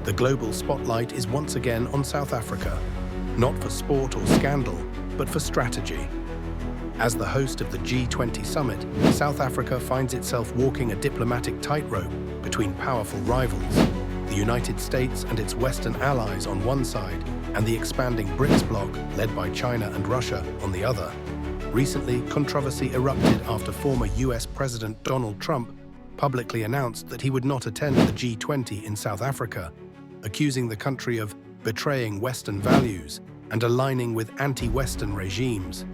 The global spotlight is once again on South Africa, not for sport or scandal, but for strategy. As the host of the G20 summit, South Africa finds itself walking a diplomatic tightrope between powerful rivals, the United States and its Western allies on one side, and the expanding BRICS bloc led by China and Russia on the other. Recently, controversy erupted after former US President Donald Trump publicly announced that he would not attend the G20 in South Africa, accusing the country of betraying Western values and aligning with anti-Western regimes.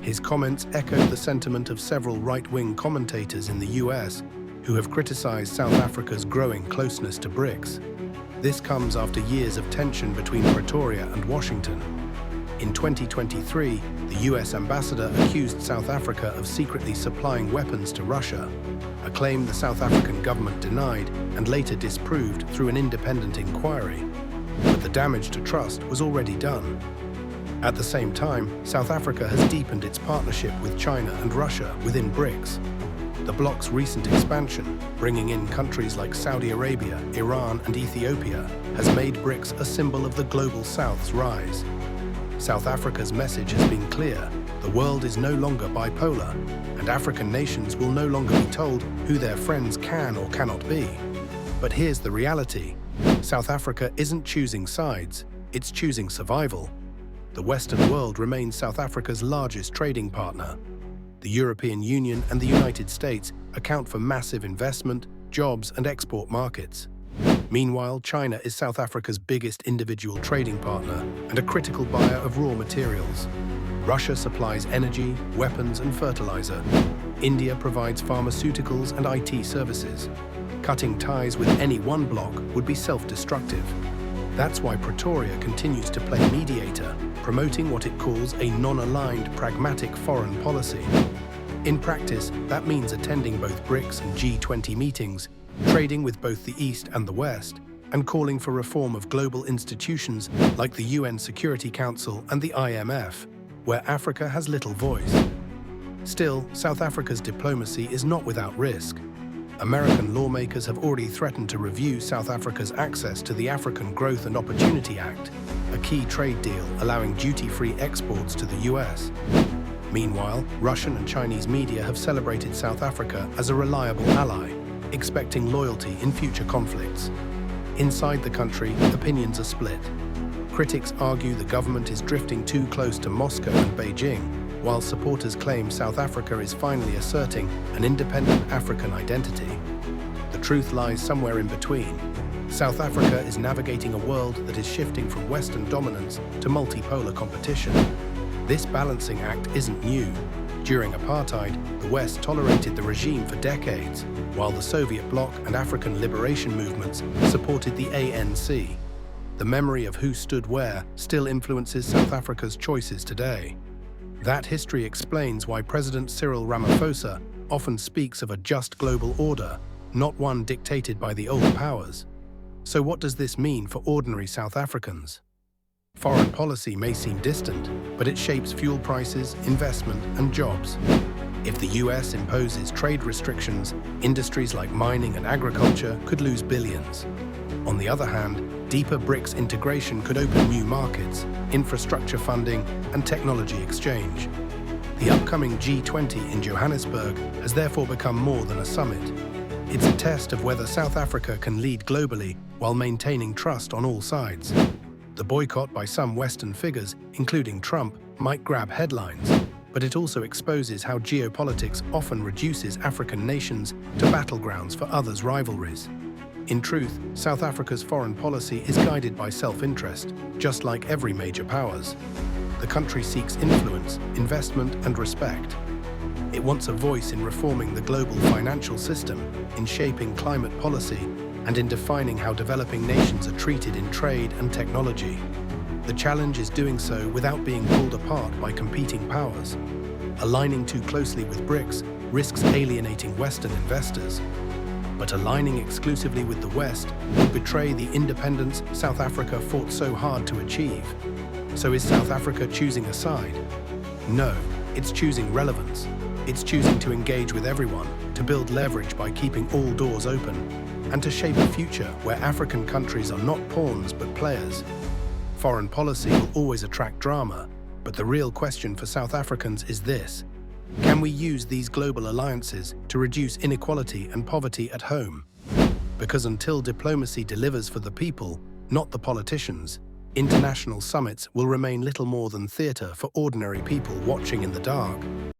His comments echoed the sentiment of several right-wing commentators in the US who have criticized South Africa's growing closeness to BRICS. This comes after years of tension between Pretoria and Washington. In 2023, the US ambassador accused South Africa of secretly supplying weapons to Russia, a claim the South African government denied and later disproved through an independent inquiry. But the damage to trust was already done. At the same time, South Africa has deepened its partnership with China and Russia within BRICS. The bloc's recent expansion, bringing in countries like Saudi Arabia, Iran, and Ethiopia, has made BRICS a symbol of the Global South's rise. South Africa's message has been clear: the world is no longer bipolar, and African nations will no longer be told who their friends can or cannot be. But here's the reality: South Africa isn't choosing sides, it's choosing survival. The Western world remains South Africa's largest trading partner. The European Union and the United States account for massive investment, jobs, and export markets. Meanwhile, China is South Africa's biggest individual trading partner and a critical buyer of raw materials. Russia supplies energy, weapons, and fertilizer. India provides pharmaceuticals and IT services. Cutting ties with any one bloc would be self-destructive. That's why Pretoria continues to play mediator, promoting what it calls a non-aligned, pragmatic foreign policy. In practice, that means attending both BRICS and G20 meetings, trading with both the East and the West, and calling for reform of global institutions like the UN Security Council and the IMF, where Africa has little voice. Still, South Africa's diplomacy is not without risk. American lawmakers have already threatened to review South Africa's access to the African Growth and Opportunity Act, a key trade deal allowing duty-free exports to the US. Meanwhile, Russian and Chinese media have celebrated South Africa as a reliable ally, expecting loyalty in future conflicts. Inside the country, opinions are split. Critics argue the government is drifting too close to Moscow and Beijing, while supporters claim South Africa is finally asserting an independent African identity. The truth lies somewhere in between. South Africa is navigating a world that is shifting from Western dominance to multipolar competition. This balancing act isn't new. During apartheid, the West tolerated the regime for decades, while the Soviet bloc and African liberation movements supported the ANC. The memory of who stood where still influences South Africa's choices today. That history explains why President Cyril Ramaphosa often speaks of a just global order, not one dictated by the old powers. So what does this mean for ordinary South Africans? Foreign policy may seem distant, but it shapes fuel prices, investment, and jobs. If the US imposes trade restrictions, industries like mining and agriculture could lose billions. On the other hand, deeper BRICS integration could open new markets, infrastructure funding, and technology exchange. The upcoming G20 in Johannesburg has therefore become more than a summit. It's a test of whether South Africa can lead globally while maintaining trust on all sides. The boycott by some Western figures, including Trump, might grab headlines, but it also exposes how geopolitics often reduces African nations to battlegrounds for others' rivalries. In truth, South Africa's foreign policy is guided by self-interest, just like every major powers. The country seeks influence, investment, and respect. It wants a voice in reforming the global financial system, in shaping climate policy, and in defining how developing nations are treated in trade and technology. The challenge is doing so without being pulled apart by competing powers. Aligning too closely with BRICS risks alienating Western investors. But aligning exclusively with the West would betray the independence South Africa fought so hard to achieve. So is South Africa choosing a side? No, it's choosing relevance. It's choosing to engage with everyone, to build leverage by keeping all doors open. and to shape a future where African countries are not pawns but players. Foreign policy will always attract drama, but the real question for South Africans is this: can we use these global alliances to reduce inequality and poverty at home? Because until diplomacy delivers for the people, not the politicians, international summits will remain little more than theatre for ordinary people watching in the dark.